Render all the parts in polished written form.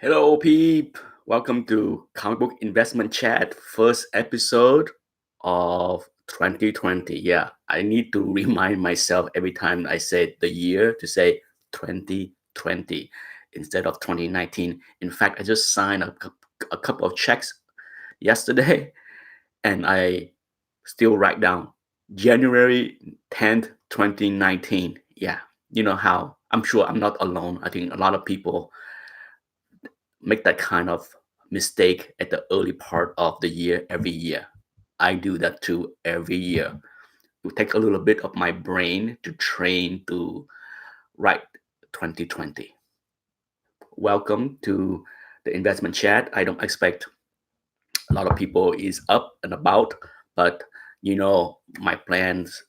Hello, peep. Welcome to Comic Book Investment Chat, first episode of 2020. Yeah, I need to remind myself every time I say the year to say 2020 instead of 2019. In fact, I just signed a couple of checks yesterday and I still write down January 10th, 2019. Yeah, you know how I'm sure I'm not alone. I think a lot of people make that kind of mistake at the early part of the year every year. I do that too every year. It will take a little bit of my brain to train to write 2020. Welcome to the investment chat. I don't expect a lot of people is up and about, but my plans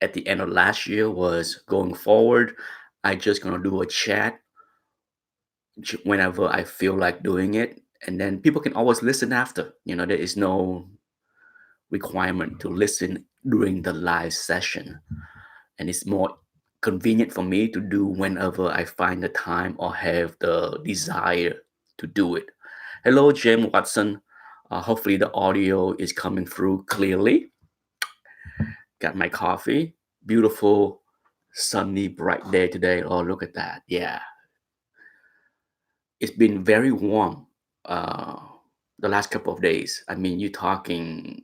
at the end of last year was going forward. I just gonna do a chat whenever I feel like doing it. And then people can always listen after. There is no requirement to listen during the live session. And it's more convenient for me to do whenever I find the time or have the desire to do it. Hello, James Watson. Hopefully, the audio is coming through clearly. Got my coffee. Beautiful, sunny, bright day today. Oh, look at that. Yeah. It's been very warm uh, the last couple of days. I mean, you're talking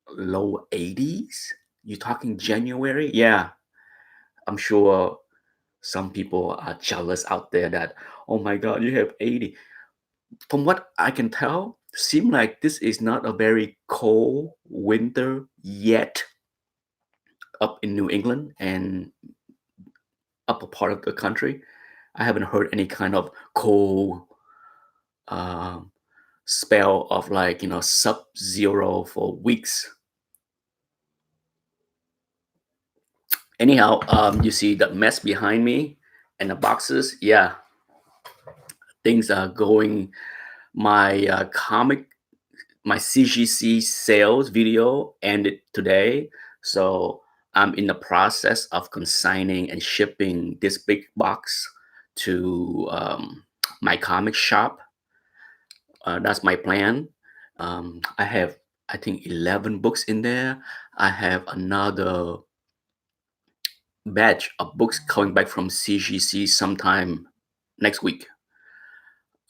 low 80s? You're talking January? Yeah, I'm sure some people are jealous out there that, oh my God, you have 80. From what I can tell, seem like this is not a very cold winter yet up in New England and upper part of the country. I haven't heard any kind of cold um, spell of like sub-zero for weeks. Anyhow, you see the mess behind me and the boxes. Yeah, things are going. My my CGC sales video ended today, so I'm in the process of consigning and shipping this big box to my comic shop. That's my plan. I have, I think, 11 books in there. I have another batch of books coming back from CGC sometime next week.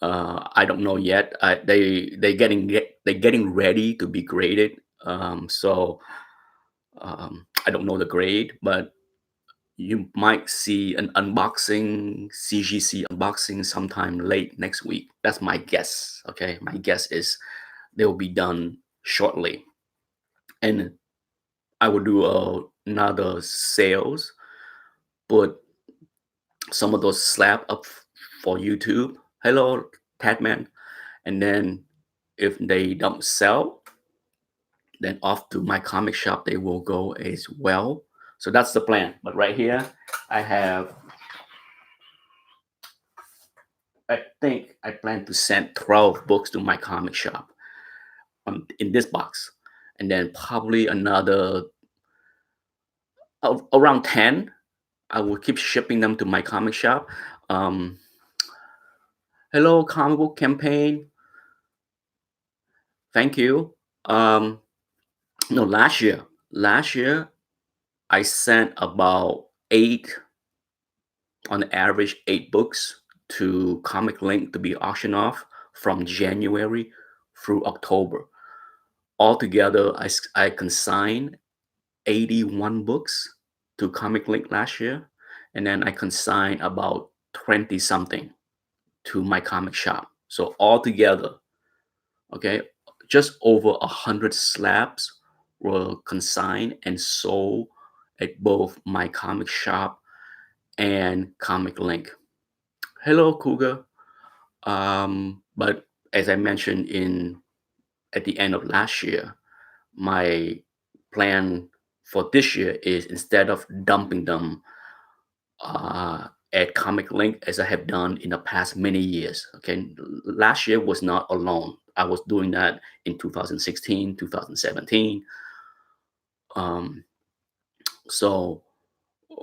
I don't know yet. They're getting ready to be graded. I don't know the grade, but you might see an unboxing, CGC unboxing sometime late next week. That's my guess. Okay, my guess is they will be done shortly, and I will do another sales, put some of those slab up for YouTube. Hello, Tatman. And then if they don't sell, then off to my comic shop they will go as well. So that's the plan. But right here, I have, I think I plan to send 12 books to my comic shop in this box. And then probably another around 10, I will keep shipping them to my comic shop. Um, Hello, comic book campaign. Thank you. Um, no, last year I sent about eight, on average, 8 books to Comic Link to be auctioned off from January through October. Altogether, I consigned 81 books to Comic Link last year, and then I consigned about 20 something to my comic shop. So altogether, okay, just over 100 slabs were consigned and sold at both my comic shop and Comic Link. Hello, Cougar. But as I mentioned in at the end of last year, my plan for this year is, instead of dumping them at Comic Link as I have done in the past many years. Okay, last year was not alone. I was doing that in 2016, 2017. Um, so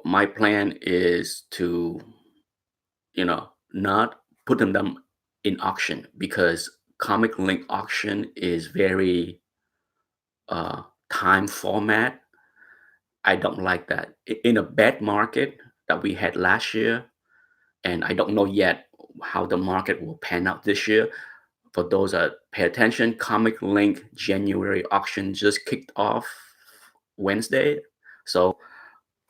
my plan is to, not put them in auction because comic link auction is very uh, time format. I don't like that. In a bad market that we had last year, and I don't know yet how the market will pan out this year. For those that pay attention, Comic Link January auction just kicked off Wednesday. So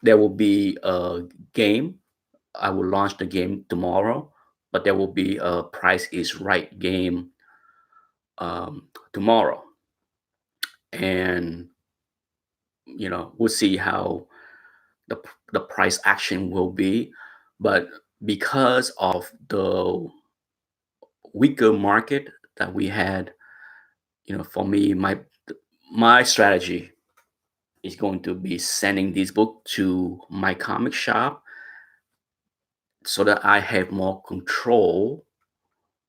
there will be a game. I will launch the game tomorrow, but there will be a Price is Right game tomorrow. And, we'll see how the, the price action will be. But because of the weaker market that we had, for me, my strategy is going to be sending this book to my comic shop so that I have more control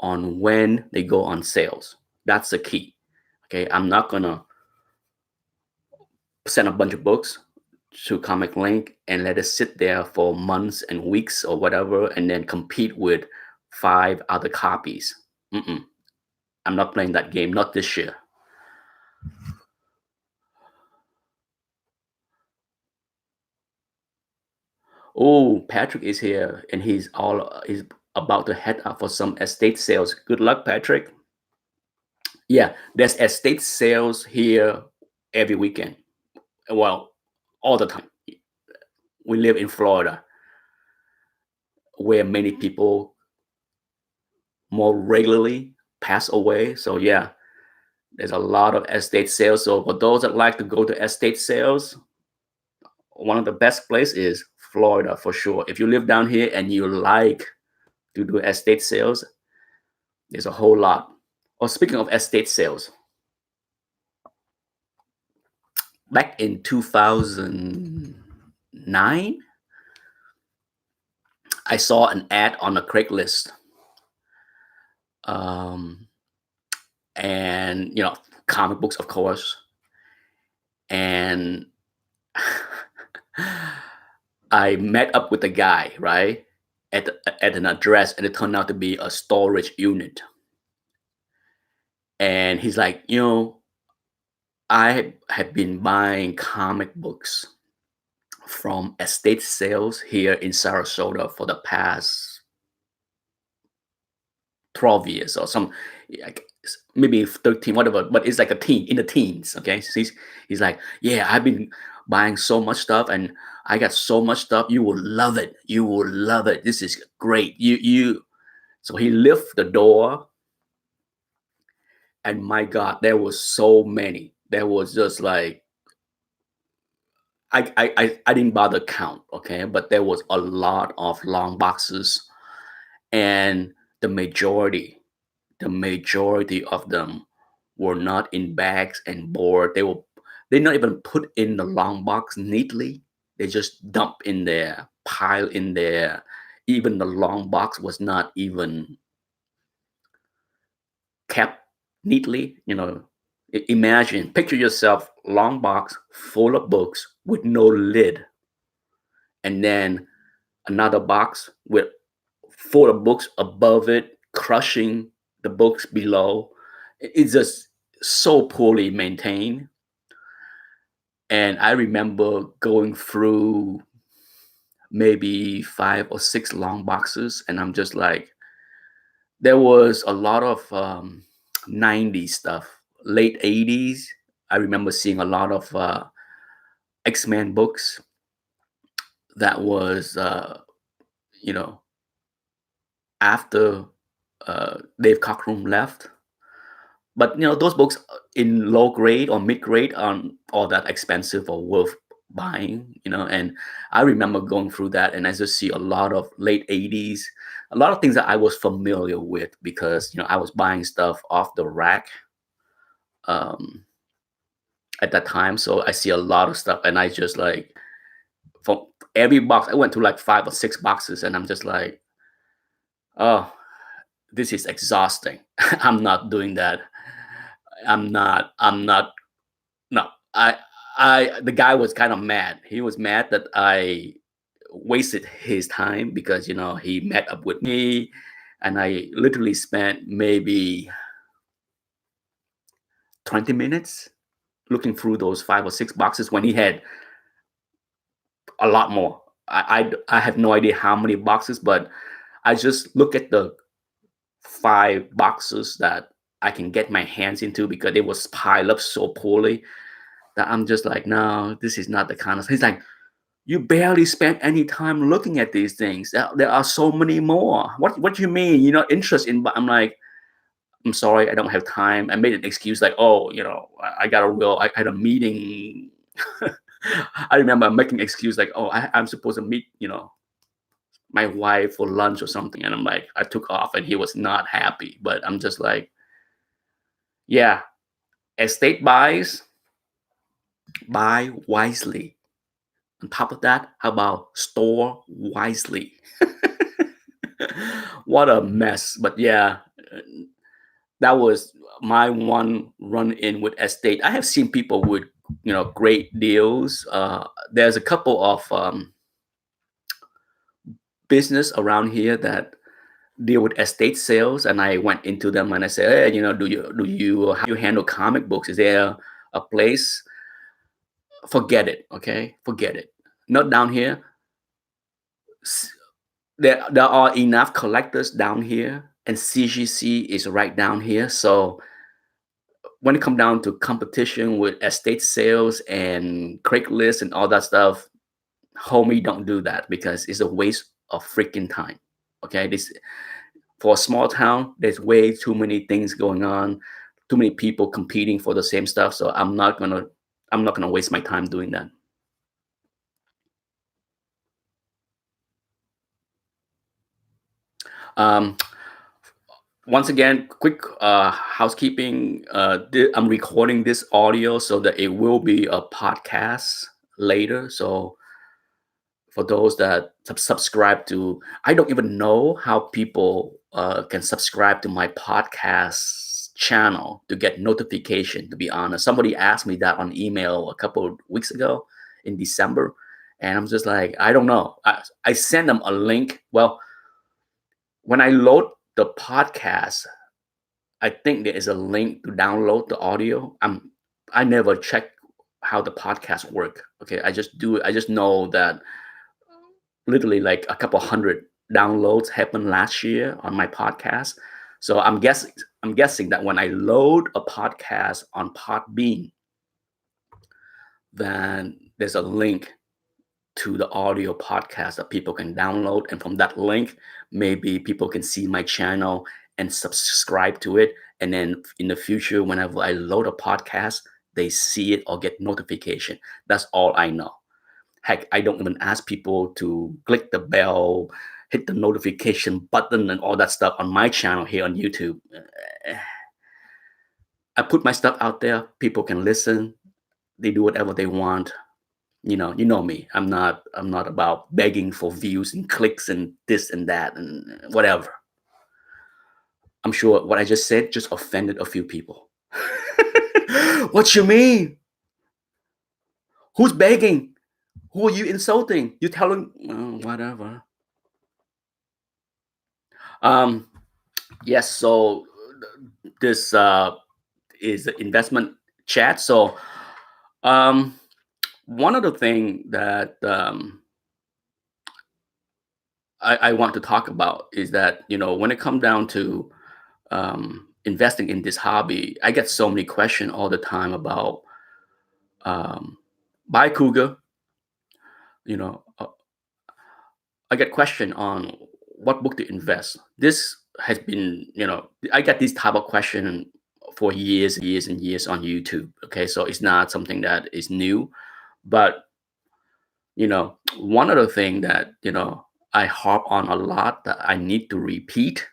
on when they go on sales. That's the key. Okay, I'm not gonna send a bunch of books to Comic Link and let it sit there for months and weeks or whatever, and then compete with five other copies. Mm-mm. I'm not playing that game. Not this year. Oh, Patrick is here, and he's about to head out for some estate sales. Good luck, Patrick. Yeah, there's estate sales here every weekend. Well, all the time. We live in Florida, where many people more regularly pass away. So yeah, there's a lot of estate sales. So for those that like to go to estate sales, one of the best place is Florida for sure. If you live down here and you like to do estate sales, there's a whole lot. Oh, speaking of estate sales, back in 2009, I saw an ad on a Craigslist. Um, and, comic books, of course. And I met up with the guy, right, at an address, and it turned out to be a storage unit. And he's like, I have been buying comic books from estate sales here in Sarasota for the past 12 years or some, like, maybe 13, whatever, but it's like a teen in the teens. Okay. So he's like, yeah, I've been buying so much stuff and I got so much stuff. You will love it. You will love it. This is great. So he left the door, and my God, there was so many. There was just like, I didn't bother count, okay, but there was a lot of long boxes, and the majority of them were not in bags and board. They not even put in the long box neatly. They just dump in there, pile in there. Even the long box was not even kept neatly. Imagine, picture yourself, long box full of books with no lid, and then another box with full of books above it, crushing the books below. It's just so poorly maintained. And I remember going through maybe five or six long boxes, and I'm just like, there was a lot of 90s stuff, late 80s. I remember seeing a lot of X-Men books that was, you know, after Dave Cockrum left. But those books in low grade or mid grade aren't all that expensive or worth buying. And I remember going through that, and I just see a lot of late 80s, a lot of things that I was familiar with because I was buying stuff off the rack um, at that time. So I see a lot of stuff, and I just like, from every box, I went to like five or six boxes, and I'm just like, oh, this is exhausting. I'm not doing that. I'm not. No, the guy was kind of mad. He was mad that I wasted his time because he met up with me. and I literally spent maybe 20 minutes looking through those 5 or 6 boxes when he had a lot more. I have no idea how many boxes, but I just look at the 5 boxes that I can get my hands into because they was piled up so poorly that I'm just like, no, this is not the kind of. He's like, you barely spent any time looking at these things. There are so many more. What do you mean? You're not interested in? But I'm like, I'm sorry, I don't have time. I made an excuse like, oh, I got a will. I had a meeting. I remember making an excuse like, oh, I'm supposed to meet, my wife for lunch or something. And I'm like, I took off and he was not happy. But I'm just like, yeah, estate buy wisely. On top of that, how about store wisely? What a mess. But yeah, that was my one run in with estate. I have seen people with, great deals. There's a couple of business around here that deal with estate sales, and I went into them and I said, hey, do you how you handle comic books? Is there a place? Forget it, okay? Forget it. Not down here. There are enough collectors down here, and CGC is right down here. So when it comes down to competition with estate sales and Craigslist and all that stuff, homie, don't do that because it's a waste of freaking time. Okay, this for a small town, there's way too many things going on, too many people competing for the same stuff. So I'm not gonna waste my time doing that. Um, Once again, quick housekeeping. I'm recording this audio so that it will be a podcast later. So for those that subscribe to, I don't even know how people can subscribe to my podcast channel to get notification. To be honest, somebody asked me that on email a couple of weeks ago in December, and I'm just like, I don't know. I sent them a link. Well, when I load the podcast, I think there is a link to download the audio. I never check how the podcast work. Okay, I just do it. I just know that literally like a couple hundred downloads happened last year on my podcast. So I'm guessing that when I load a podcast on Podbean, then there's a link to the audio podcast that people can download. And from that link, maybe people can see my channel and subscribe to it. And then in the future, whenever I load a podcast, they see it or get notification. That's all I know. Heck, I don't even ask people to click the bell, hit the notification button, and all that stuff on my channel here on YouTube. I put my stuff out there. People can listen. They do whatever they want. You know me. I'm not about begging for views and clicks and this and that and whatever. I'm sure what I just said just offended a few people. What you mean? Who's begging? Who are you insulting? You telling whatever. Um yes, so this is the investment chat. So um one of the thing that I want to talk about is that when it comes down to investing in this hobby, I get so many questions all the time about um, buy Cougar. You know, I get question on what book to invest. This has been, I get this type of question for years and years on YouTube. Okay, so it's not something that is new, but one other thing that I harp on a lot that I need to repeat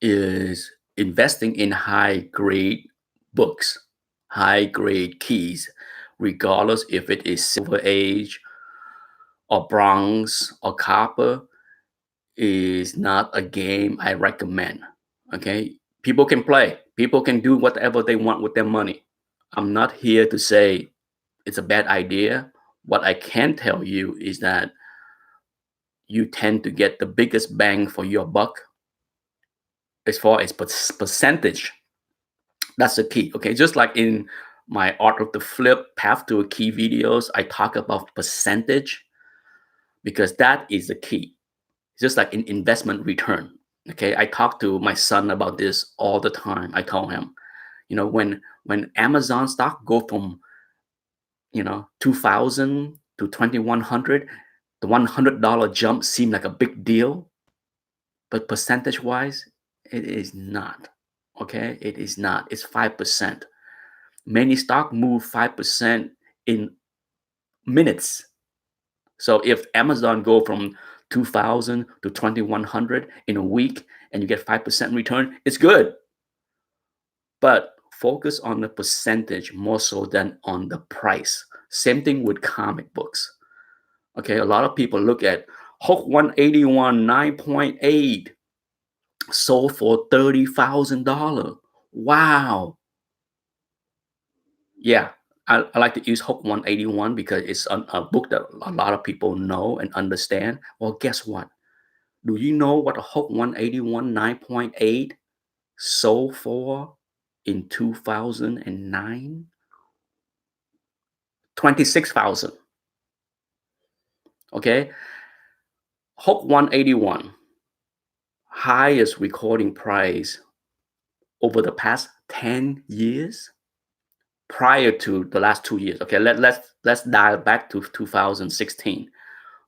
is investing in high grade books, high grade keys, regardless if it is silver age or bronze or copper, is not a game I recommend. Okay. People can play, people can do whatever they want with their money. I'm not here to say it's a bad idea. What I can tell you is that you tend to get the biggest bang for your buck as far as percentage, that's the key. Okay, just like in my Art of the Flip Path to a Key videos, I talk about percentage because that is the key. Just like in investment return. Okay, I talk to my son about this all the time. I tell him, when Amazon stock go from 2000 to 2100, the $100 jump seemed like a big deal, but percentage wise, it is not. Okay, it is not. It's 5%. Many stock move 5% in minutes. So if Amazon go from 2000 to 2100 in a week and you get 5% return, it's good. But focus on the percentage more so than on the price. Same thing with comic books. Okay, a lot of people look at Hulk 181 9.8 sold for $30,000. Wow. Yeah, I like to use Hulk 181 because it's a book that a lot of people know and understand. Well, guess what? Do you know what a Hulk 181 9.8 sold for in 2009? 26,000. Okay. Hulk 181, highest recording price over the past 10 years prior to the last 2 years. Okay, let's dial back to 2016.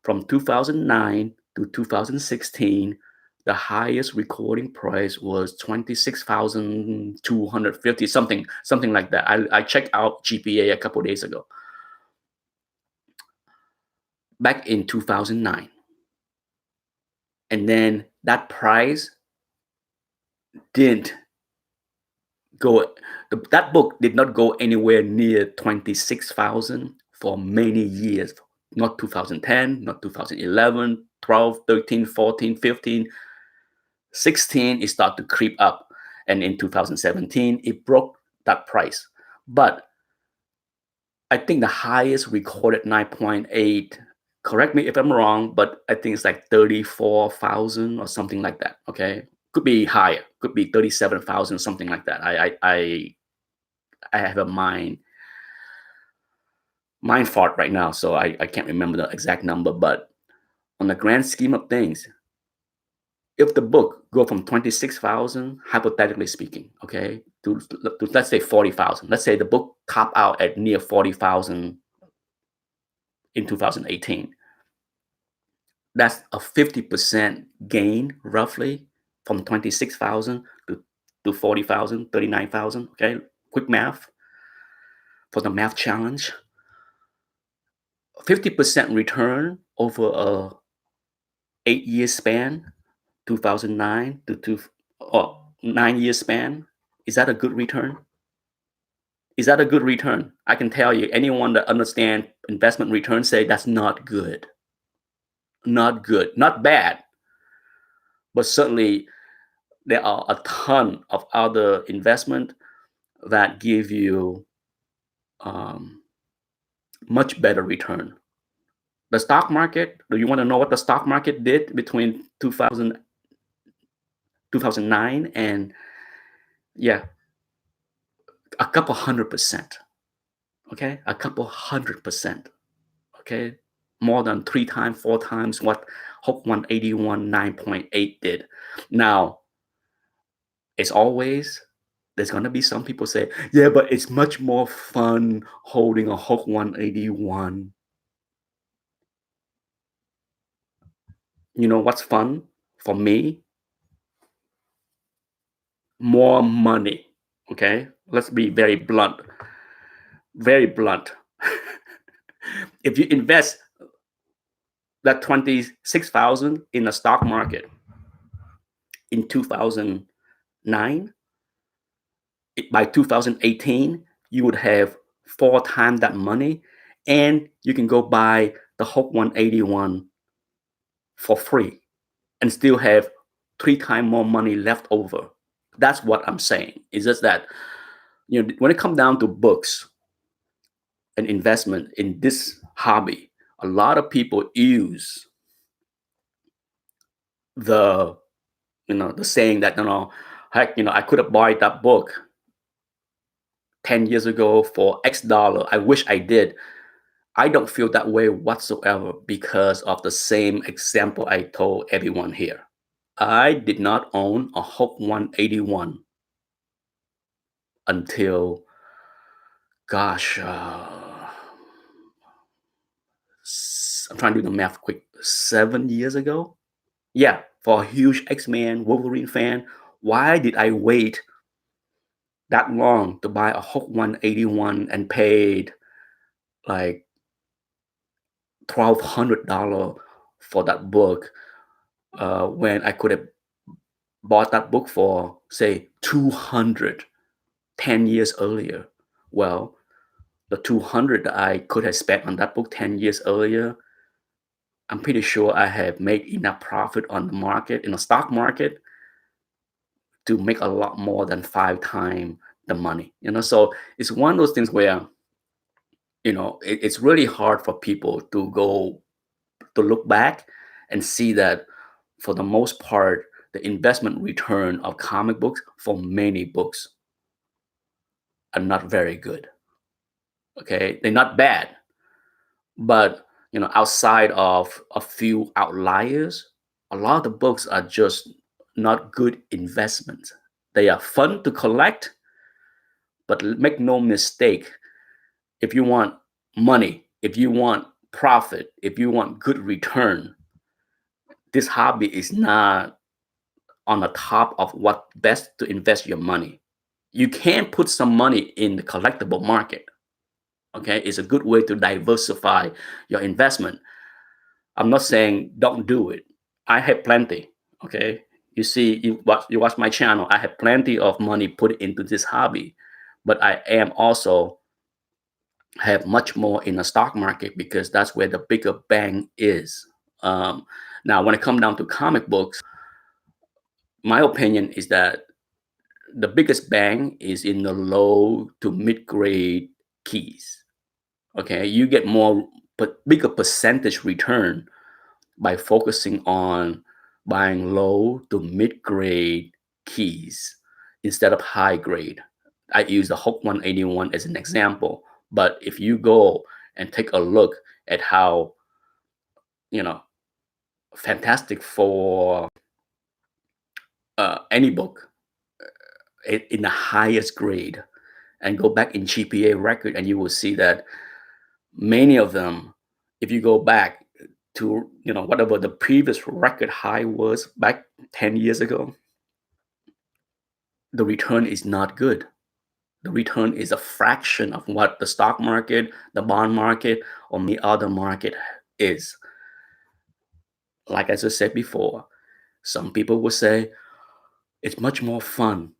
From 2009 to 2016, the highest recording price was 26,250, something like that. I checked out GPA a couple of days ago. Back in 2009. And then that price didn't go, that book did not go anywhere near 26,000 for many years. Not 2010, not 2011, 12, 13, 14, 15, 16, it started to creep up. And in 2017, it broke that price. But I think the highest recorded 9.8, correct me if I'm wrong, but I think it's like 34,000 or something like that. Okay. Could be higher, could be 37,000, something like that. I have a mind fart right now, so I can't remember the exact number. But on the grand scheme of things, if the book go from 26,000, hypothetically speaking, okay, to let's say 40,000, let's say the book top out at near 40,000 in 2018, that's a 50% gain roughly from 26,000 to 40,000, 39,000. Okay, quick math for the math challenge. 50% return over a 8-year span, 2009 to 9-year span. Is that a good return? Is that a good return? I can tell you, anyone that understands investment return say that's not good. Not good, not bad, but certainly there are a ton of other investment that give you much better return. The stock market, do you want to know what the stock market did between 2009 and, yeah, a couple 100%. Okay, a couple 100%. Okay, more than 3 times, 4 times what Hope 181 9.8 did. Now, as always, there's gonna be some people say, yeah, but it's much more fun holding a Hook 181. You know what's fun for me? More money. Okay, let's be very blunt. Very blunt. If you invest that 26,000 in the stock market in 2009, by 2018, you would have 4 times that money, and you can go buy the Hope 181 for free and still have 3 times more money left over. That's what I'm saying. It's just that, when it comes down to books and investment in this hobby, a lot of people use the saying that, Heck, I could have bought that book 10 years ago for X dollar. I wish I did. I don't feel that way whatsoever because of the same example I told everyone here. I did not own a Hope 181 until, gosh, I'm trying to do the math quick, 7 years ago. Yeah, for a huge X-Men Wolverine fan, why did I wait that long to buy a Hope 181 and paid like $1,200 for that book when I could have bought that book for, say, 200 10 years earlier? Well, the 200 that I could have spent on that book 10 years earlier, I'm pretty sure I have made enough profit on the market, in the stock market, to make a lot more than 5 times the money. So it's one of those things where, it's really hard for people to look back and see that for the most part, the investment return of comic books for many books are not very good. Okay, they're not bad, but outside of a few outliers, a lot of the books are just not good investments. They are fun to collect, but make no mistake, if you want money, if you want profit, if you want good return, this hobby is not on the top of what best to invest your money. You can put some money in the collectible market. Okay, it's a good way to diversify your investment. I'm not saying don't do it. I have plenty. Okay, you see, you watch my channel. I have plenty of money put into this hobby, but I am also have much more in the stock market because that's where the bigger bang is. Um, Now, when it comes down to comic books, my opinion is that the biggest bang is in the low to mid grade keys. Okay, you get more but bigger percentage return by focusing on buying low to mid grade keys instead of high grade. I use the Hope 181 as an example, but if you go and take a look at how, you know, Fantastic for any book in the highest grade and go back in GPA record, and you will see that many of them, if you go back to whatever the previous record high was back 10 years ago, the return is not good. The return is a fraction of what the stock market, the bond market, or the other market is. Like I just said before, some people will say it's much more fun.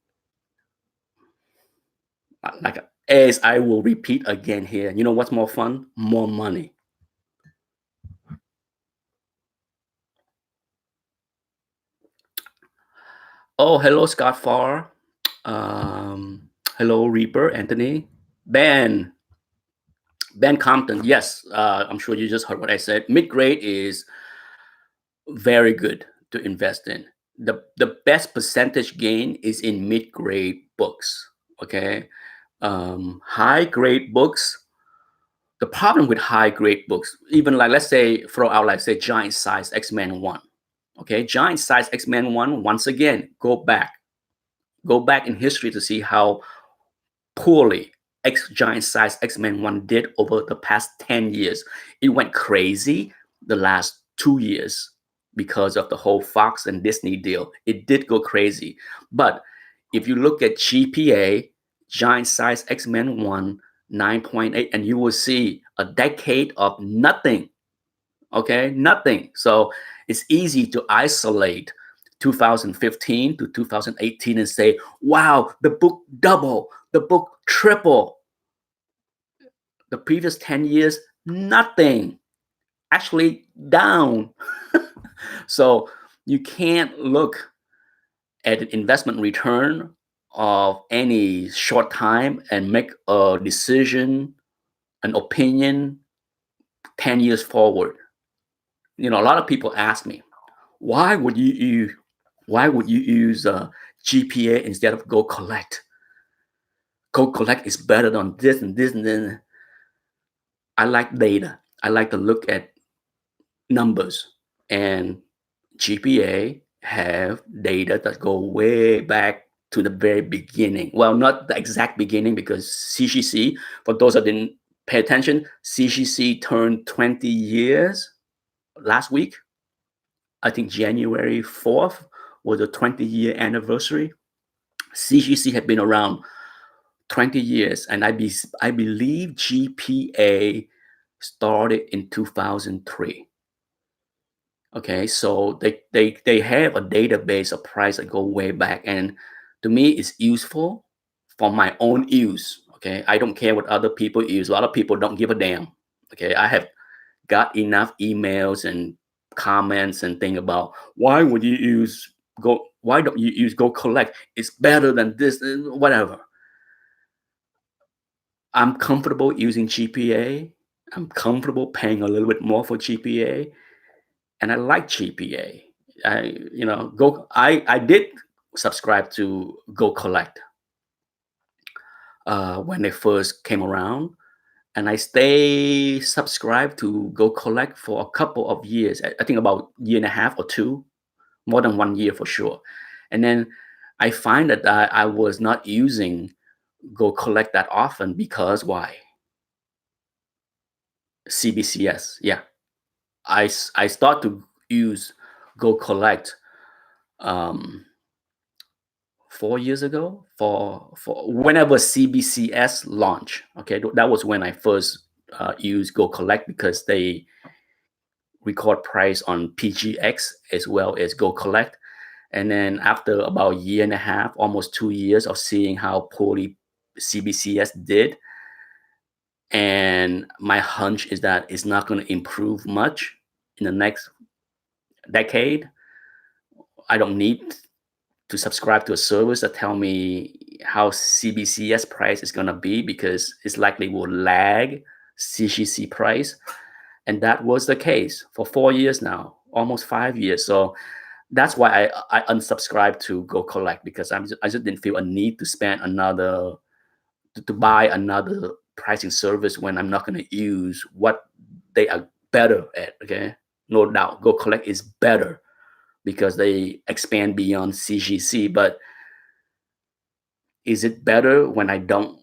Like, as I will repeat again here, you know what's more fun? More money. Oh, hello, Scott Farr. Hello, Reaper, Anthony, Ben, Ben Compton. Yes, I'm sure you just heard what I said. Mid grade is very good to invest in. The best percentage gain is in mid grade books. Okay, high grade books. The problem with high grade books, even like let's say throw out like say Giant Size X-Men 1. Okay, Giant Size X-Men 1. Once again, go back in history to see how poorly Giant Size X-Men 1 did over the past 10 years. It went crazy the last 2 years because of the whole Fox and Disney deal. It did go crazy. But if you look at GPA, Giant Size X-Men 1, 9.8, and you will see a decade of nothing. Okay, nothing. So it's easy to isolate 2015 to 2018 and say, wow, the book double, the book triple. The previous 10 years, nothing. Actually down. So you can't look at an investment return of any short time and make a decision, an opinion 10 years forward. A lot of people ask me, why would you use GPA instead of Go Collect. Go Collect is better than this and this and then. I like data. I like to look at numbers, and GPA have data that go way back to the very beginning. Well, not the exact beginning because CGC, for those that didn't pay attention, CGC turned 20 years last week. I think January 4th was the 20-year anniversary. CGC had been around 20 years, and I believe GPA started in 2003. Okay, so they have a database of price that go way back, and to me, it's useful for my own use. Okay, I don't care what other people use. A lot of people don't give a damn. Okay, I have got enough emails and comments and thing about why would you use go? Why don't you use Go Collect? It's better than this, whatever. I'm comfortable using GPA. I'm comfortable paying a little bit more for GPA, and I like GPA. I did subscribe to Go Collect when they first came around, and I stay subscribed to Go Collect for a couple of years. I think about a year and a half or two, more than 1 year for sure. And then I find that I was not using Go Collect that often because why? CBCS. Yeah, I start to use Go Collect um, 4 years ago for whenever CBCS launch. Okay, that was when I first used Go Collect because they record price on PGX as well as Go Collect. And then after about a year and a half, almost 2 years of seeing how poorly CBCS did, and my hunch is that it's not going to improve much in the next decade. I don't need to subscribe to a service that tell me how CBCS price is going to be because it's likely will lag CGC price. And that was the case for 4 years now, almost 5 years. So that's why I unsubscribed to Go Collect because I just didn't feel a need to spend to buy another pricing service when I'm not going to use what they are better at. Okay, no doubt, Go Collect is better because they expand beyond CGC. But is it better when I don't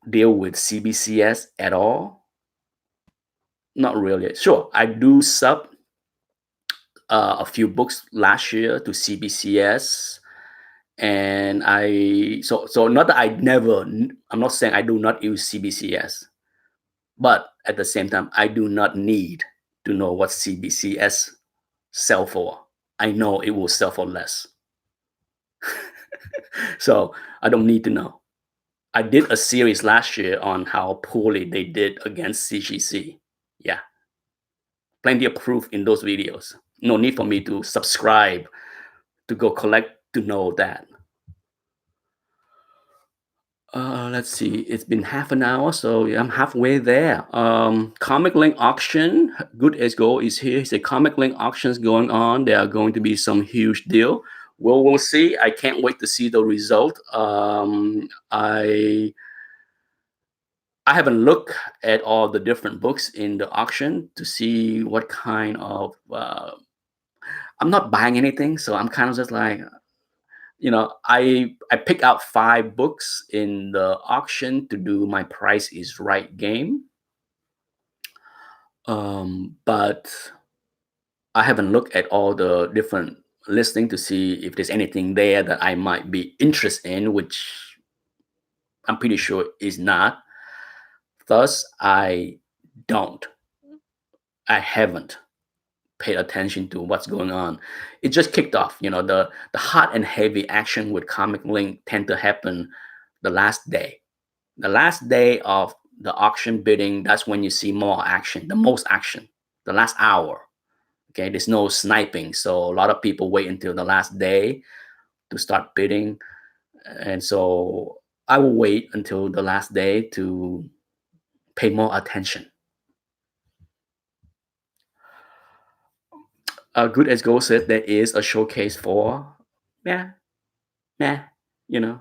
deal with CBCS at all? Not really. Sure, I do sub a few books last year to CBCS, and so not that I'm not saying I do not use CBCS, but at the same time, I do not need to know what CBCS sell for. I know it will sell for less. So I don't need to know. I did a series last year on how poorly they did against CGC. Yeah, plenty of proof in those videos. No need for me to subscribe to Go Collect to know that. Let's see. It's been half an hour, so yeah, I'm halfway there. Comic Link auction, Good as Gold is here. He said Comic Link auctions going on. There are going to be some huge deal. Well, we'll see. I can't wait to see the result. I haven't looked at all the different books in the auction to see what kind of. I'm not buying anything, so I'm kind of just like, I pick out 5 books in the auction to do my Price is Right game. But I haven't looked at all the different listing to see if there's anything there that I might be interested in, which I'm pretty sure is not. Thus, don't. I haven't paid attention to what's going on. It just kicked off. The hot and heavy action with Comic Link tend to happen the last day. The last day of the auction bidding, that's when you see more action, the most action, the last hour. Okay, there's no sniping. So a lot of people wait until the last day to start bidding. And so I will wait until the last day to pay more attention. Good as Gold said there is a showcase for, yeah, Nah, you know,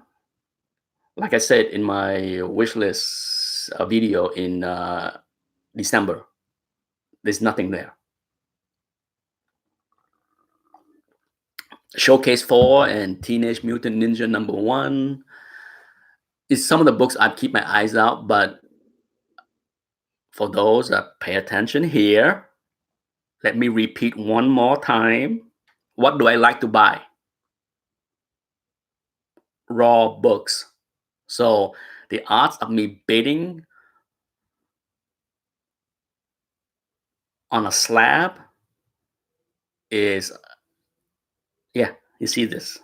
like I said in my wish list video in December, there's nothing there. Showcase 4 and Teenage Mutant Ninja #1 is some of the books I keep my eyes out, but for those that pay attention here, let me repeat one more time. What do I like to buy? Raw books. So the odds of me bidding on a slab is, yeah, you see this.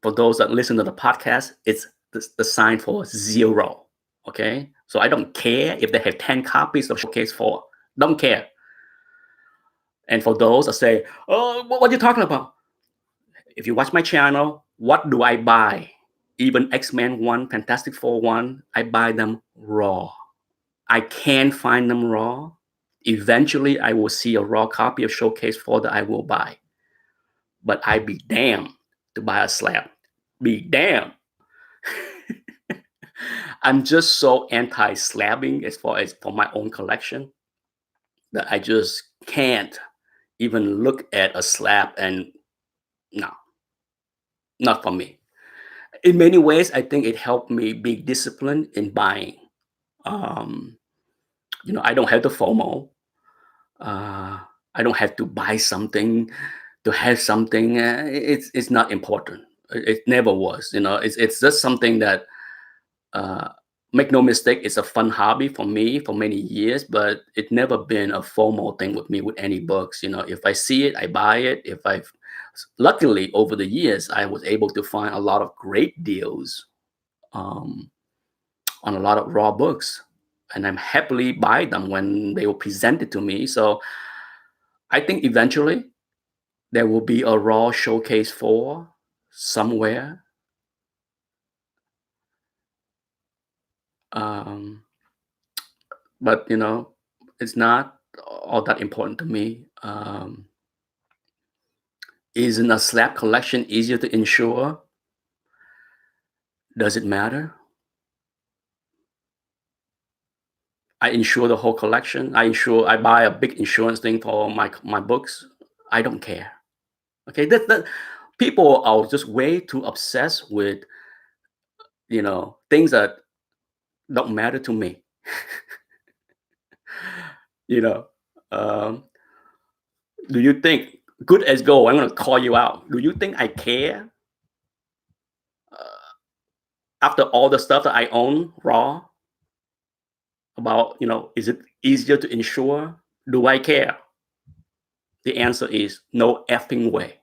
For those that listen to the podcast, it's the sign for 0. Okay. So I don't care if they have 10 copies of Showcase 4. Don't care. And for those that say, oh, what are you talking about? If you watch my channel, what do I buy? Even X-Men 1, Fantastic Four 1, I buy them raw. I can find them raw. Eventually, I will see a raw copy of Showcase 4 that I will buy. But I be damned to buy a slab. Be damned. I'm just so anti-slabbing as far as for my own collection that I just can't even look at a slab and no, not for me. In many ways, I think it helped me be disciplined in buying. Um, I don't have the FOMO. Uh, I don't have to buy something to have something. It's not important. It never was. It's just something that, uh, make no mistake, it's a fun hobby for me for many years, but it never been a FOMO thing with me with any books. If I see it, I buy it. If I've Luckily over the years, I was able to find a lot of great deals. Um, on a lot of raw books, and I'm happily buy them when they were presented to me. So I think eventually there will be a raw Showcase 4 somewhere. Um, but it's not all that important to me. Isn't a slab collection easier to insure? Does it matter? I insure the whole collection. I buy a big insurance thing for my books. I don't care. Okay, that people are just way too obsessed with things that don't matter to me. you know, um, do you think good as gold? I'm gonna call you out. Do you think I care after all the stuff that I own raw about? Is it easier to insure? Do I care? The answer is no effing way.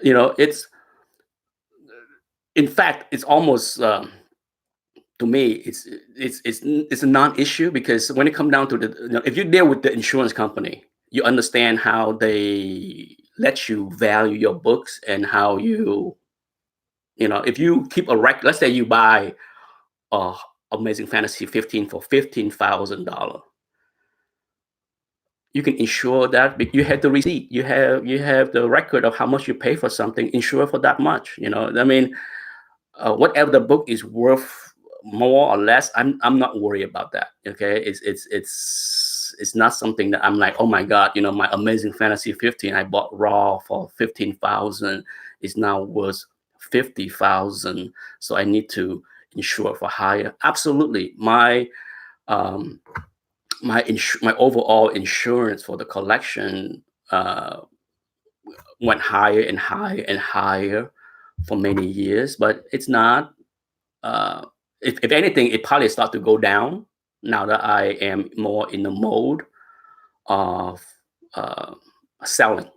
It's in fact, it's almost to me, it's a non-issue because when it comes down to if you deal with the insurance company, you understand how they let you value your books and how if you keep a record. Let's say you buy uh Amazing Fantasy 15 for $15,000. You can insure that. You have the receipt. You have the record of how much you pay for something. Insure for that much. I mean, whatever the book is worth more or less, I'm not worried about that. Okay, it's not something that I'm like, oh my god, my Amazing Fantasy 15 I bought raw for 15,000 is now worth 50,000, so I need to insure for higher. Absolutely, um my overall insurance for the collection went higher and higher and higher for many years, but it's not. Uh, if anything, it probably start to go down now that I am more in the mode of uh, selling.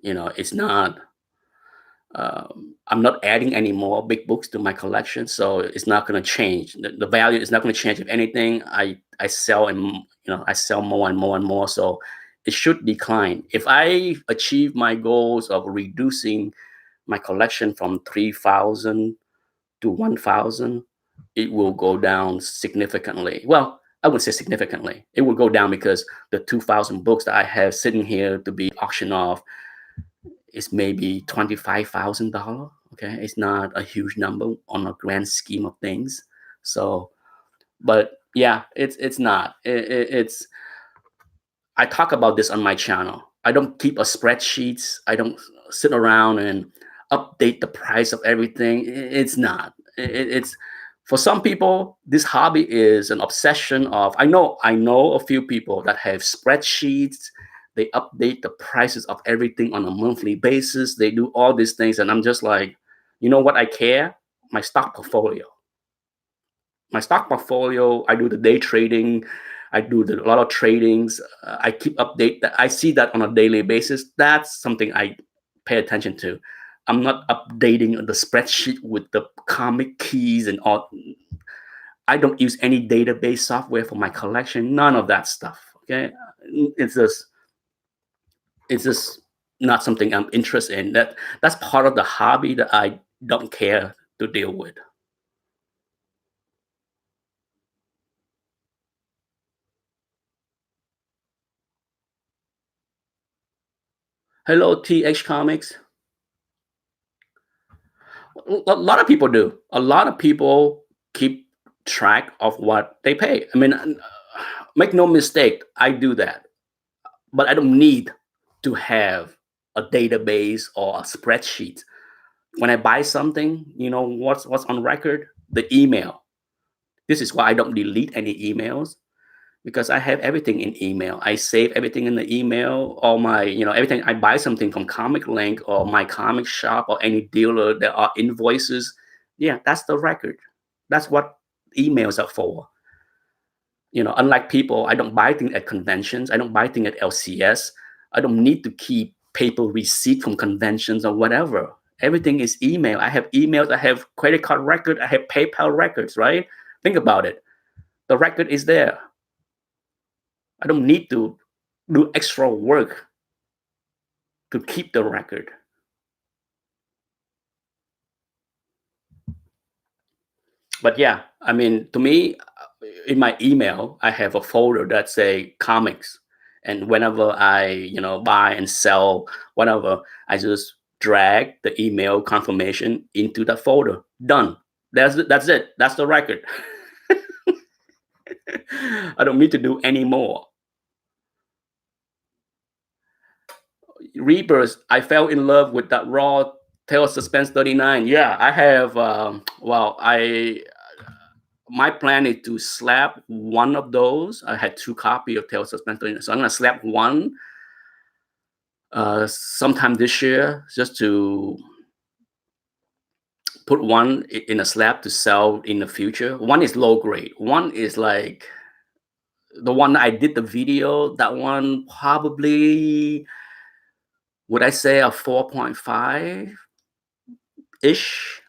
It's not. I'm not adding any more big books to my collection, so it's not going to change. The value is not going to change. If anything, I sell and I sell more and more and more. So it should decline. If I achieve my goals of reducing my collection from 3,000 to 1,000, it will go down significantly. Well, I wouldn't say significantly. It will go down because the 2,000 books that I have sitting here to be auctioned off, is maybe $25,000. Okay, it's not a huge number on a grand scheme of things. So, but yeah, it's not. It's I talk about this on my channel. I don't keep a spreadsheets. I don't sit around and update the price of everything. It's not. It's for some people, this hobby is an obsession of. I know a few people that have spreadsheets. They update the prices of everything on a monthly basis. They do all these things, and I'm just like, you know what? I care my stock portfolio. My stock portfolio. I do the day trading. I do a lot of tradings. I keep update that. I see that on a daily basis. That's something I pay attention to. I'm not updating the spreadsheet with the comic keys and all. I don't use any database software for my collection. None of that stuff. Okay, it's just it's just not something I'm interested in. That's part of the hobby that I don't care to deal with. Hello, TH Comics. A lot of people do. A lot of people keep track of what they pay. I mean, make no mistake, I do that, but I don't need to have a database or a spreadsheet. When I buy something, you know what's on record? The email. This is why I don't delete any emails because I have everything in email. I save everything in the email. All my, everything. I buy something from Comic Link or my comic shop or any dealer. There are invoices. Yeah, that's the record. That's what emails are for. Unlike people, I don't buy things at conventions. I don't buy things at LCS. I don't need to keep paper receipt from conventions or whatever. Everything is email. I have emails. I have credit card record. I have PayPal records. Right? Think about it. The record is there. I don't need to do extra work to keep the record. But yeah, I mean, to me, in my email, I have a folder that say comics, and whenever I, buy and sell whatever, I just drag the email confirmation into that folder. Done. That's it. That's the record. I don't need to do any more. Rebirth, I fell in love with that raw Tale of Suspense 39. Yeah, I have. Well, my plan is to slap one of those. I had 2 copies of Tale of Suspense 39, so I'm gonna slap one sometime this year, just to put one in a slab to sell in the future. One is low grade. One is like the one I did the video. That one probably, would I say, a 4.5 ish.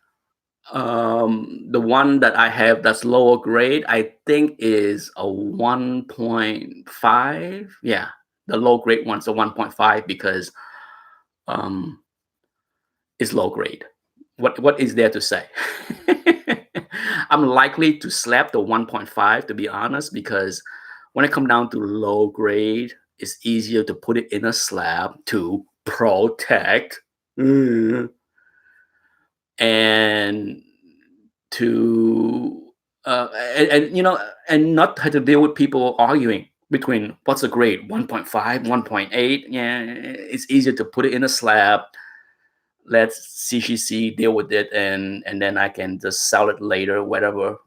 The one that I have that's lower grade, I think is a 1.5. Yeah, the low grade one's a 1.5 because um it's low grade. What is there to say? I'm likely to slap the 1.5, to be honest, because when it comes down to low grade, it's easier to put it in a slab to protect. And to and not have to deal with people arguing between what's a grade 1.5, 1.8. Yeah, it's easier to put it in a slab, let CGC deal with it, and then I can just sell it later, whatever.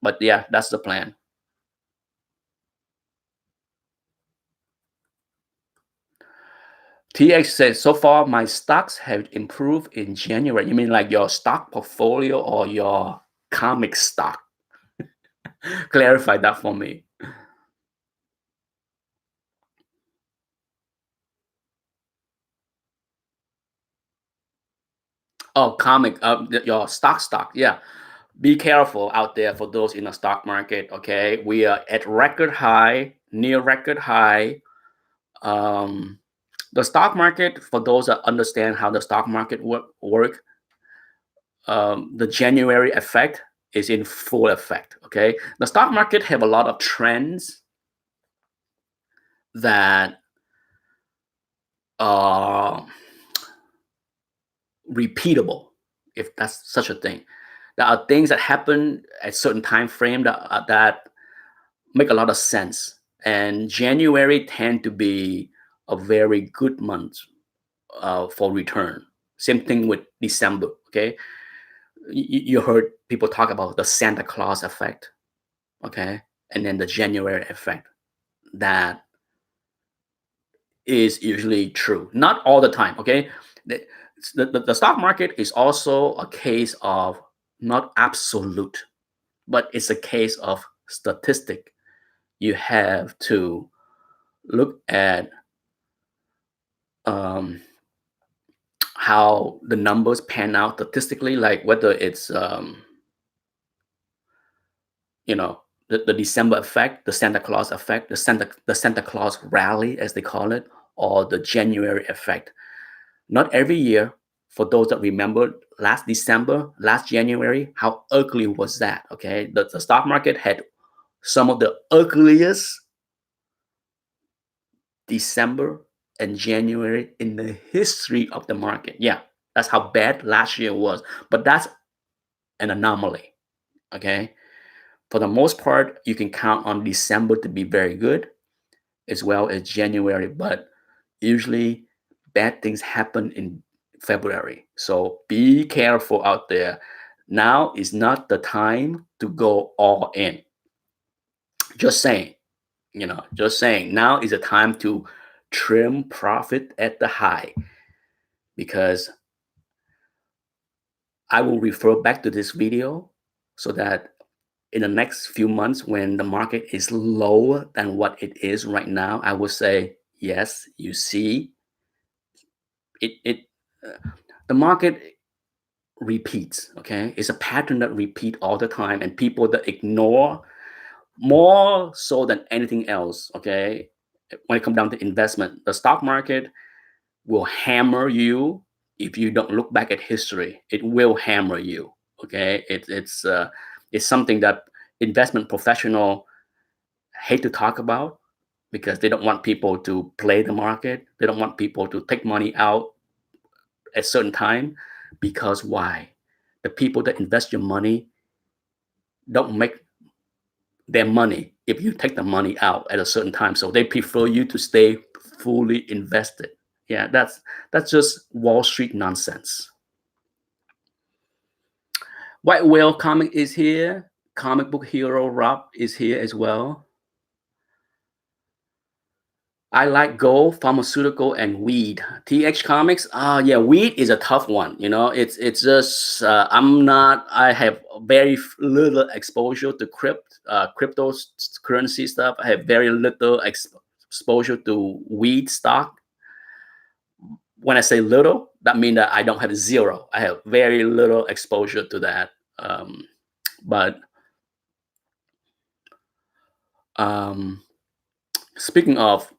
But yeah, that's the plan. TX says, so far my stocks have improved in January. You mean like your stock portfolio or your comic stock? Clarify that for me. Oh, comic, your stock. Yeah. Be careful out there for those in the stock market. Okay. We are at record high, near record high. Um, the stock market, for those that understand how the stock market work, the January effect is in full effect. Okay. The stock market have a lot of trends that uh repeatable, if that's such a thing. There are things that happen at certain time frame that make a lot of sense. And January tend to be a very good month for return. Same thing with December. Okay, you heard people talk about the Santa Claus effect. Okay, and then the January effect. That is usually true. Not all the time. Okay, the stock market is also a case of not absolute, but it's a case of statistic. You have to look at um, how the numbers pan out statistically, like whether it's you know the December effect, the Santa Claus effect, the Santa Claus rally as they call it, or the January effect. Not every year. For those that remember last December, last January, how ugly was that? Okay, the stock market had some of the ugliest December and January in the history of the market. Yeah, that's how bad last year was. But that's an anomaly. Okay. For the most part, you can count on December to be very good as well as January. But usually bad things happen in February. So be careful out there. Now is not the time to go all in. Just saying. Just saying, now is a time to trim profit at the high, because I will refer back to this video so that in the next few months, when the market is lower than what it is right now, I will say, yes, you see, uh, the market repeats. Okay, it's a pattern that repeat all the time, and people that ignore more so than anything else. Okay, when it comes down to investment, the stock market will hammer you if you don't look back at history. It will hammer you. Okay, it's something that investment professional hate to talk about because they don't want people to play the market. They don't want people to take money out at certain time, because why? The people that invest your money don't make their money if you take the money out at a certain time. So they prefer you to stay fully invested. Yeah, that's just Wall Street nonsense. White Whale Comic is here. Comic Book Hero Rob is here as well. I like gold, pharmaceutical, and weed. TH Comics. Yeah, weed is a tough one. It's just I have very little exposure to cryptocurrency stuff. I have very little exposure to weed stock. When I say little, that means that I don't have zero. I have very little exposure to that. But um, speaking of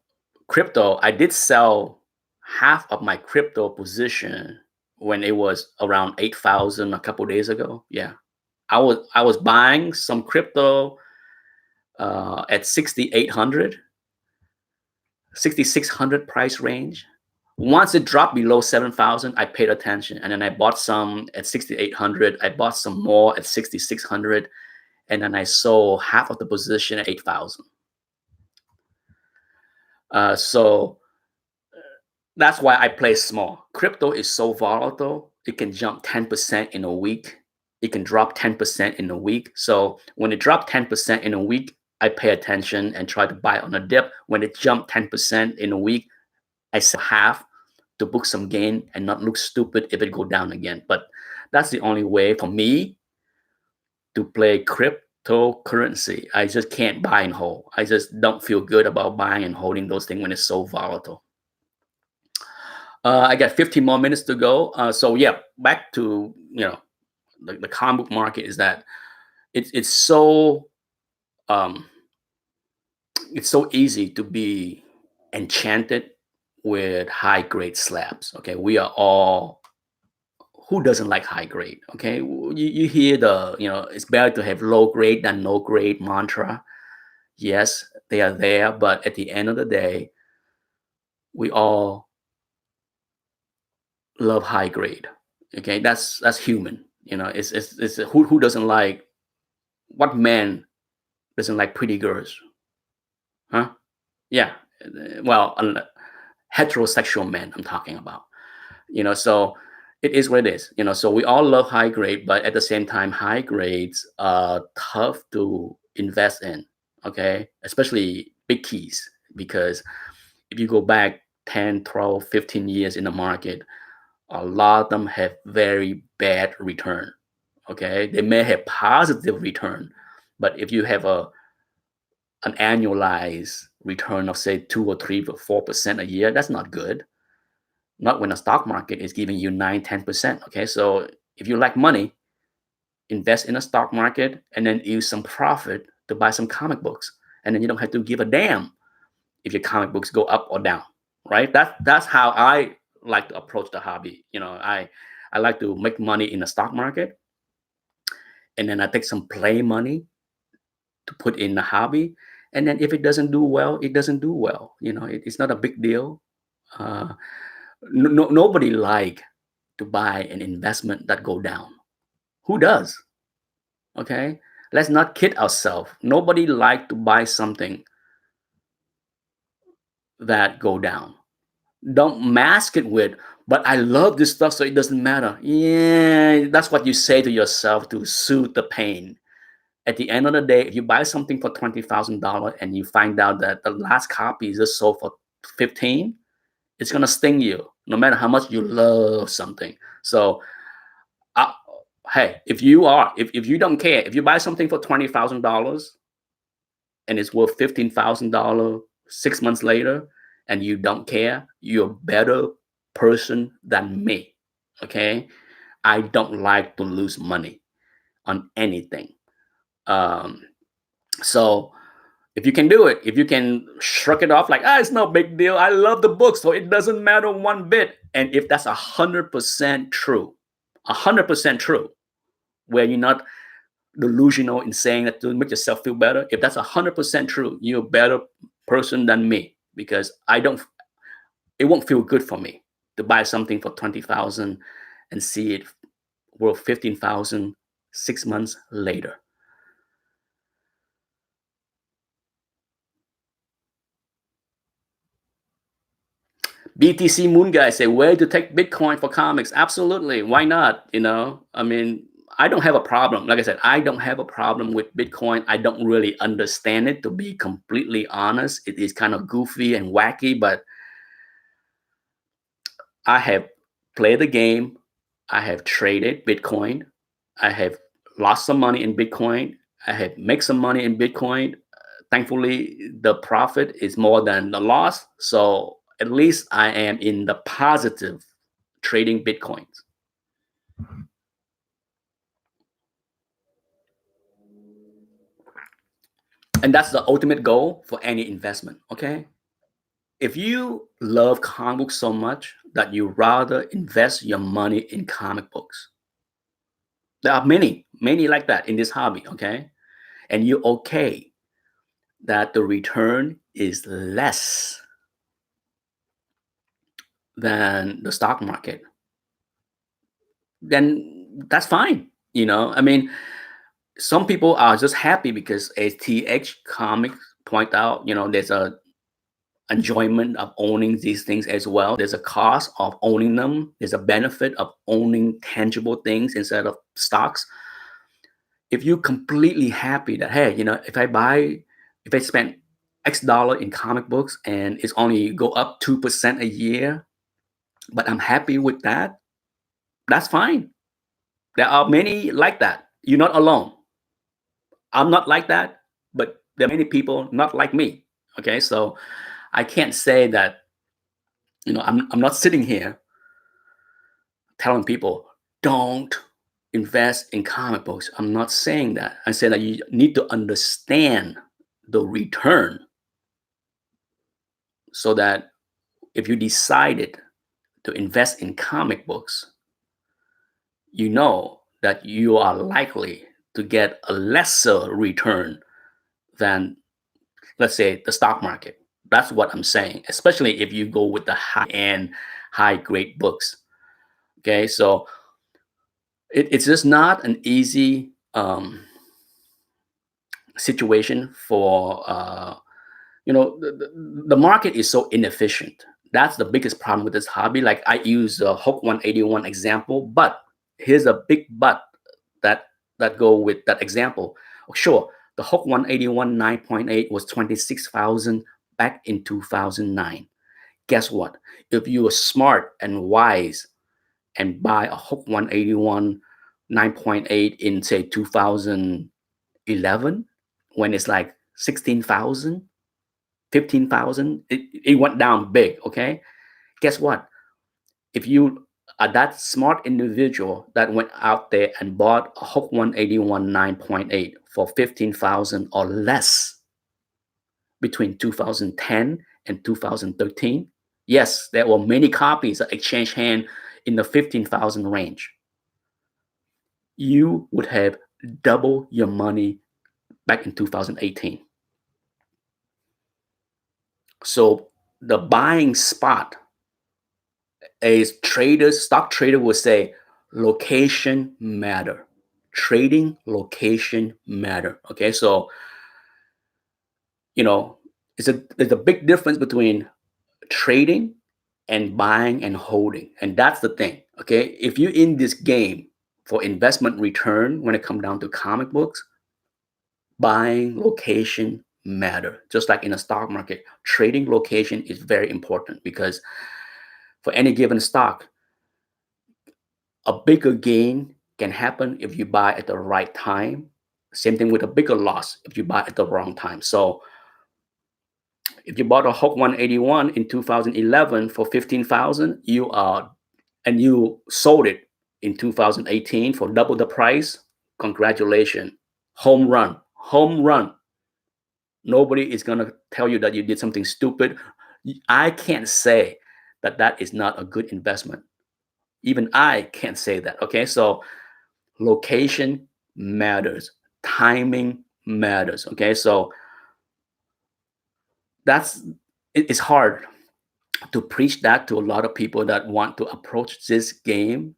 crypto, I did sell half of my crypto position when it was around 8,000 a couple days ago. Yeah, I was buying some crypto at 6,800, 6,600 price range. Once it dropped below 7,000, I paid attention, and then I bought some at 6,800. I bought some more at 6,600, and then I sold half of the position at 8,000. So that's why I play small. Crypto is so volatile. It can jump 10% in a week. It can drop 10% in a week. So when it dropped 10% in a week, I pay attention and try to buy on a dip. When it jumped 10% in a week, I sell half to book some gain and not look stupid if it go down again. But that's the only way for me to play cryptocurrency. I just can't buy and hold. I just don't feel good about buying and holding those things when it's so volatile. I got 15 more minutes to go. So yeah, back to the comic book market is that it's so um, it's so easy to be enchanted with high grade slabs. Okay, we are all, who doesn't like high grade? Okay, you hear it's better to have low grade than no grade mantra. Yes, they are there, but at the end of the day, we all love high grade. Okay, that's human. It's who doesn't like, what man doesn't like pretty girls, huh? Yeah, well, heterosexual men I'm talking about. So it is what it is. So we all love high grade, but at the same time, high grades are tough to invest in. Okay, especially big keys, because if you go back 10, 12, 15 years in the market, a lot of them have very bad return. Okay, they may have positive return, but if you have an annualized return of say 2 or 3 or 4% a year, that's not good. Not when the stock market is giving you 9, 10%. Okay, so if you like money, invest in a stock market and then use some profit to buy some comic books, and then you don't have to give a damn if your comic books go up or down. Right? That's how I like to approach the hobby. I like to make money in the stock market, and then I take some play money to put in the hobby. And then if it doesn't do well, it doesn't do well. It's not a big deal. Uh, Nobody like to buy an investment that go down. Who does? Okay, let's not kid ourselves. Nobody like to buy something that go down. Don't mask it with, but I love this stuff, so it doesn't matter. Yeah, that's what you say to yourself to soothe the pain. At the end of the day, if you buy something for $20,000 and you find out that the last copy is just sold for 15, it's gonna sting you, no matter how much you love something. So, uh, hey, if you don't care, if you buy something for $20,000 and it's worth $15,000 6 months later, and you don't care, you're a better person than me. Okay, I don't like to lose money on anything. Um, so if you can do it, if you can shrug it off like, it's no big deal. I love the book, so it doesn't matter one bit. And if that's 100% true, 100% true, where you're not delusional in saying that to make yourself feel better, if that's 100% true, you're a better person than me, because it won't feel good for me to buy something for 20,000 and see it worth 15,000 6 months later. BTC Moon Guy say, where to take Bitcoin for comics? Absolutely. Why not? I mean, I don't have a problem. Like I said, I don't have a problem with Bitcoin. I don't really understand it, to be completely honest. It is kind of goofy and wacky, but I have played the game. I have traded Bitcoin. I have lost some money in Bitcoin. I have made some money in Bitcoin. Thankfully, the profit is more than the loss. So at least I am in the positive trading Bitcoins. And that's the ultimate goal for any investment. Okay. If you love comic books so much that you rather invest your money in comic books, there are many, many like that in this hobby. Okay. And you're okay that the return is less than the stock market, then that's fine. I mean, some people are just happy because, as TH Comics point out, there's a enjoyment of owning these things as well. There's a cost of owning them. There's a benefit of owning tangible things instead of stocks. If you're completely happy that, hey, if I spend X dollar in comic books and it's only go up 2% a year, but I'm happy with that, that's fine. There are many like that. You're not alone. I'm not like that, but there are many people not like me. Okay, so I can't say that, I'm not sitting here telling people don't invest in comic books. I'm not saying that. I say that you need to understand the return, so that if you decided to invest in comic books, you know that you are likely to get a lesser return than, let's say, the stock market. That's what I'm saying, especially if you go with the high end, high grade books. Okay, so It's just not an easy situation for the market is so inefficient. That's the biggest problem with this hobby. Like I use the Hook 181 example, but here's a big but that go with that example. Sure, the Hook 181 9.8 was 26,000 back in 2009. Guess what? If you are smart and wise and buy a Hook 181 9.8 in say 2011, when it's like 16,000, 15,000, it went down big. Okay, guess what? If you are that smart individual that went out there and bought a Hook 181 9.8 for 15,000 or less between 2010 and 2013, yes, there were many copies that exchanged hand in the 15,000 range. You would have double your money back in 2018. So the buying spot, a stock trader would say, location matter. Trading location matter. Okay, so you know, there's a big difference between trading and buying and holding, and that's the thing. Okay, if you're in this game for investment return, when it comes down to comic books, buying location matter. Just like in a stock market, trading location is very important because for any given stock, a bigger gain can happen if you buy at the right time. Same thing with a bigger loss if you buy at the wrong time. So if you bought a Hook 181 in 2011 for 15,000, and you sold it in 2018 for double the price, congratulations. Home run. Home run. Nobody is going to tell you that you did something stupid. I can't say that that is not a good investment. Even I can't say that. Okay. So location matters, timing matters. Okay. So that's it's hard to preach that to a lot of people that want to approach this game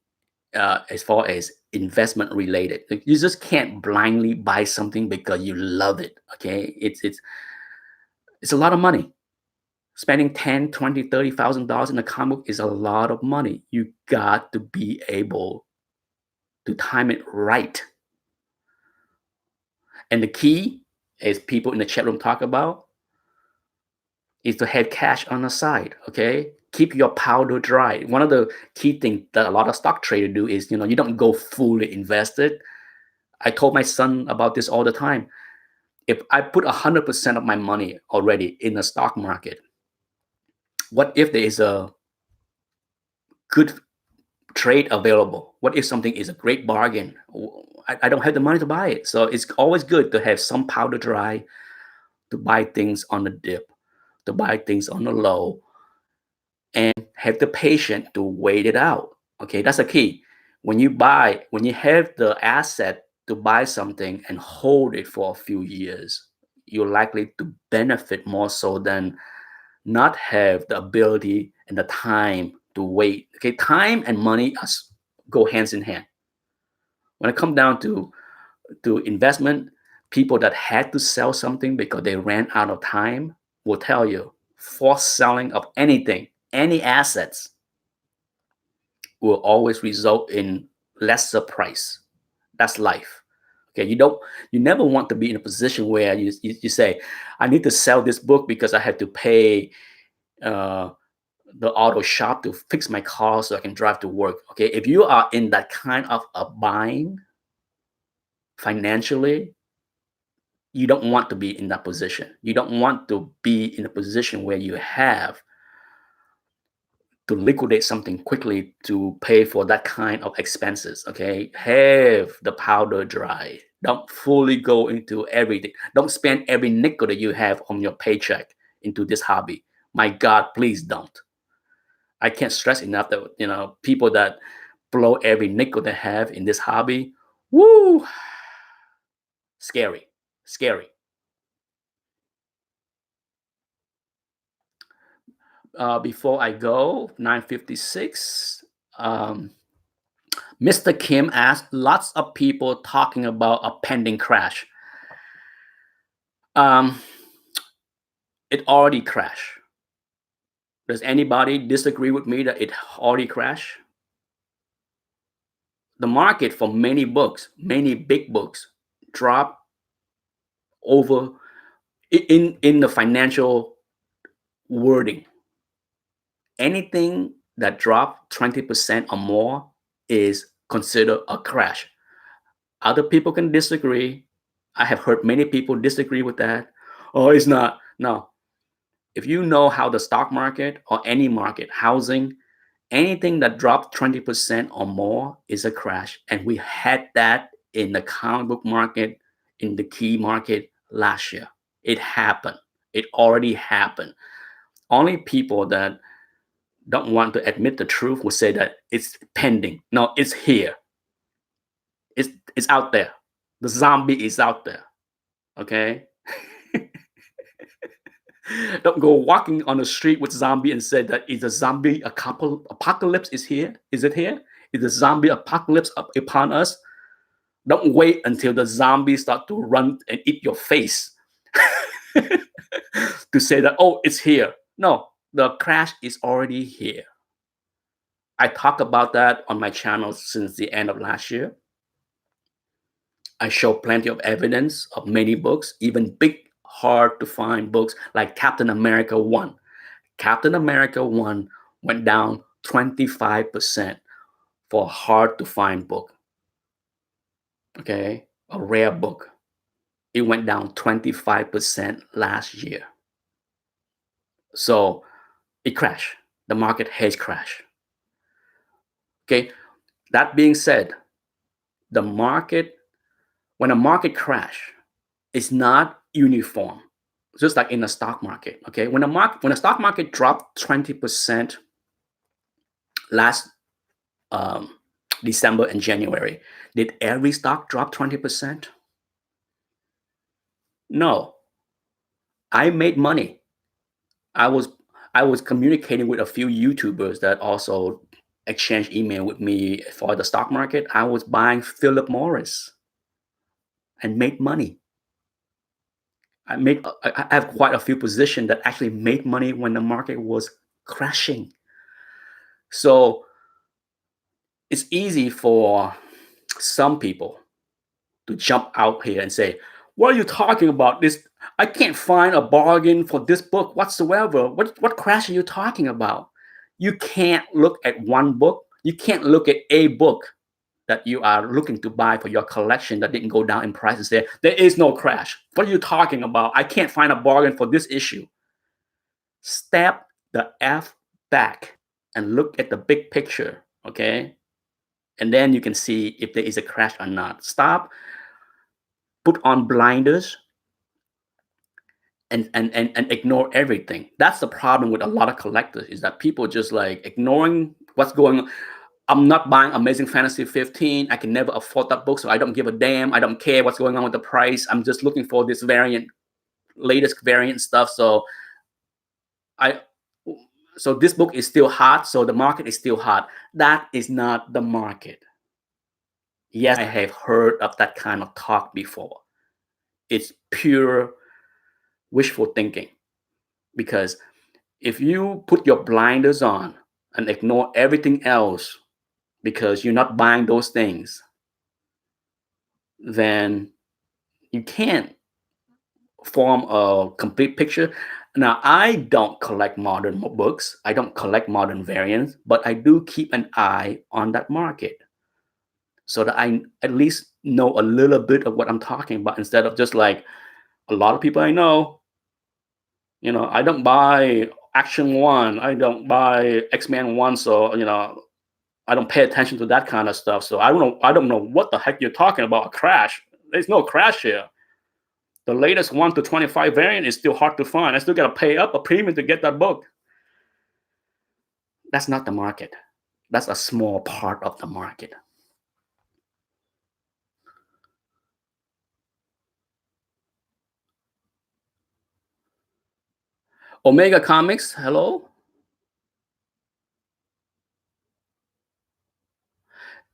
as far as investment related. Like, you just can't blindly buy something because you love it. Okay. It's a lot of money. Spending 10, 20, $30,000 in a comic book is a lot of money. You got to be able to time it right. And the key, as people in the chat room talk about, is to have cash on the side. Okay, keep your powder dry. One of the key things that a lot of stock traders do is, you don't go fully invested. I told my son about this all the time. If I put 100% of my money already in the stock market, what if there is a good trade available? What if something is a great bargain? I don't have the money to buy it. So it's always good to have some powder dry to buy things on the dip, to buy things on the low, and have the patience to wait it out. Okay, that's the key. When you have the asset to buy something and hold it for a few years, you're likely to benefit more so than not have the ability and the time to wait. Okay, time and money go hands in hand. When it comes down to investment, people that had to sell something because they ran out of time will tell you forced selling of anything, any assets, will always result in lesser price. That's life. Okay, you never want to be in a position where you say, I need to sell this book because I had to pay uh, the auto shop to fix my car so I can drive to work. Okay, if you are in that kind of a bind financially, you don't want to be in that position. You don't want to be in a position where you have to liquidate something quickly to pay for that kind of expenses. Okay, have the powder dry. Don't fully go into everything. Don't spend every nickel that you have on your paycheck into this hobby. My God, please don't. I can't stress enough that people that blow every nickel they have in this hobby. Woo, scary, scary. Before I go, 9:56. Um, Mr. Kim asked, lots of people talking about a pending crash. Um, it already crashed. Does anybody disagree with me that it already crashed? The market for many books, many big books, dropped over in the financial wording. Anything that dropped 20% or more is considered a crash. Other people can disagree. I have heard many people disagree with that. Oh, it's not. No. If you know how the stock market or any market, housing, anything that dropped 20% or more is a crash. And we had that in the comic book market, in the key market last year. It happened. It already happened. Only people that don't want to admit the truth will say that it's pending. No, it's here. It's out there. The zombie is out there. Okay? Don't go walking on the street with zombie and say that is a zombie apocalypse is here. Is it here? Is the zombie apocalypse upon us? Don't wait until the zombies start to run and eat your face to say that, oh, it's here. No, the crash is already here. I talk about that on my channel since the end of last year. I show plenty of evidence of many books, even big, hard to find books like Captain America 1. Captain America 1 went down 25% for a hard to find book. Okay, a rare book. It went down 25% last year. So it crashed. The market has crashed. Okay, that being said, the market, when a market crash, it's not uniform. Just like in the stock market. Okay, when the stock market dropped 20% last December and January, did every stock drop 20%? No. I made money. I was communicating with a few YouTubers that also exchanged email with me for the stock market. I was buying Philip Morris and made money. I have quite a few positions that actually made money when the market was crashing. So it's easy for some people to jump out here and say, what are you talking about? This, I can't find a bargain for this book whatsoever. What crash are you talking about? You can't look at one book. You can't look at a book that you are looking to buy for your collection that didn't go down in price and say, there is no crash. What are you talking about? I can't find a bargain for this issue. Step the F back and look at the big picture, okay? And then you can see if there is a crash or not. Stop, put on blinders, and ignore everything. That's the problem with a lot of collectors, is that people just like ignoring what's going on. I'm not buying Amazing Fantasy 15. I can never afford that book, so I don't give a damn. I don't care what's going on with the price. I'm just looking for this latest variant stuff. I so this book is still hot, so the market is still hot. That is not the market. Yes, I have heard of that kind of talk before. It's pure wishful thinking, because if you put your blinders on and ignore everything else because you're not buying those things, then you can't form a complete picture. Now, I don't collect modern books. I don't collect modern variants, but I do keep an eye on that market so that I at least know a little bit of what I'm talking about, instead of just like a lot of people I know, I don't buy Action One, I don't buy X-Men One, so I don't pay attention to that kind of stuff. So I don't know what the heck you're talking about. A crash? There's no crash here. The latest 1 to 25 variant is still hard to find. I still got to pay up a premium to get that book. That's not the market. That's a small part of the market. Omega Comics, hello.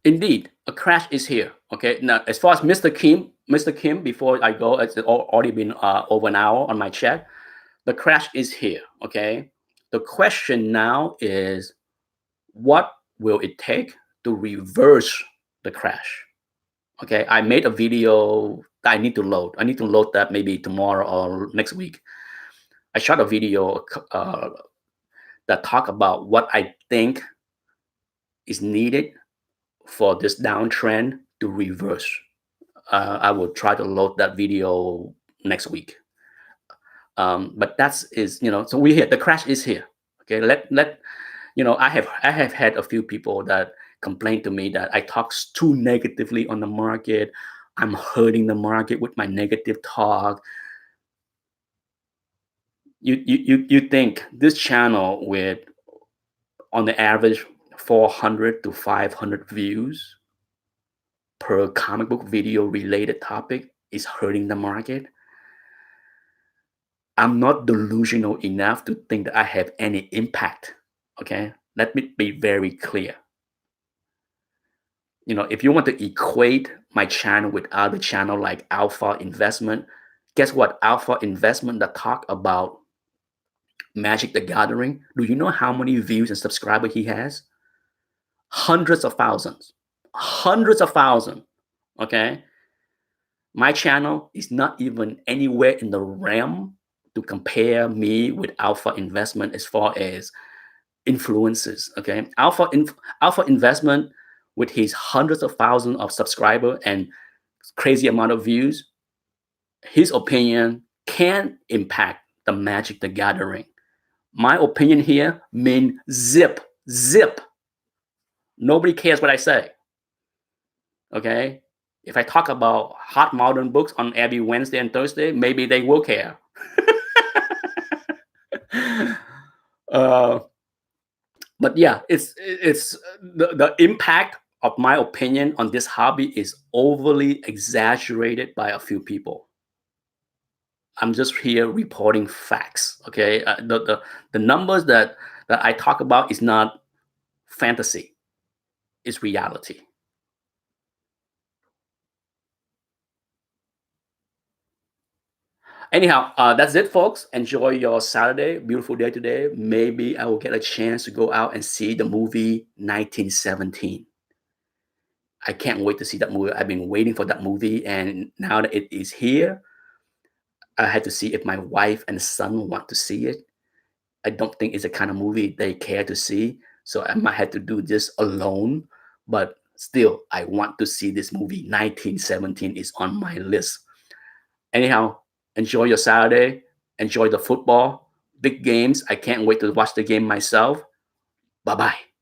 Indeed, a crash is here. Okay. Now, as far as Mr. Kim, before I go, it's already been over an hour on my chat. The crash is here. Okay. The question now is, what will it take to reverse the crash? Okay. I made a video that I need to load. I need to load that maybe tomorrow or next week. I shot a video that talk about what I think is needed for this downtrend to reverse. I will try to load that video next week. But that's is so we here. The crash is here. Okay, let I have had a few people that complain to me that I talk too negatively on the market. I'm hurting the market with my negative talk. You think this channel with on the average 400 to 500 views per comic book video related topic is hurting the market? I'm not delusional enough to think that I have any impact. Okay, let me be very clear. If you want to equate my channel with other channel like Alpha Investment, guess what? Alpha Investment that talk about Magic the Gathering. Do you know how many views and subscribers he has? Hundreds of thousands. Hundreds of thousands. Okay. My channel is not even anywhere in the realm to compare me with Alpha Investment as far as influences. Okay. Alpha Investment, with his hundreds of thousands of subscribers and crazy amount of views, his opinion can impact the Magic the Gathering. My opinion here mean zip. Nobody cares what I say. Okay. If I talk about hot modern books on every Wednesday and Thursday, maybe they will care. uh, but yeah, it's the impact of my opinion on this hobby is overly exaggerated by a few people. I'm just here reporting facts. Okay, the numbers that I talk about is not fantasy; it's reality. Anyhow, that's it, folks. Enjoy your Saturday. Beautiful day today. Maybe I will get a chance to go out and see the movie 1917. I can't wait to see that movie. I've been waiting for that movie, and now that it is here, I had to see if my wife and son want to see it. I don't think it's a kind of movie they care to see, so I might have to do this alone. But still, I want to see this movie. 1917 is on my list. Anyhow, enjoy your Saturday. Enjoy the football, big games. I can't wait to watch the game myself. Bye bye.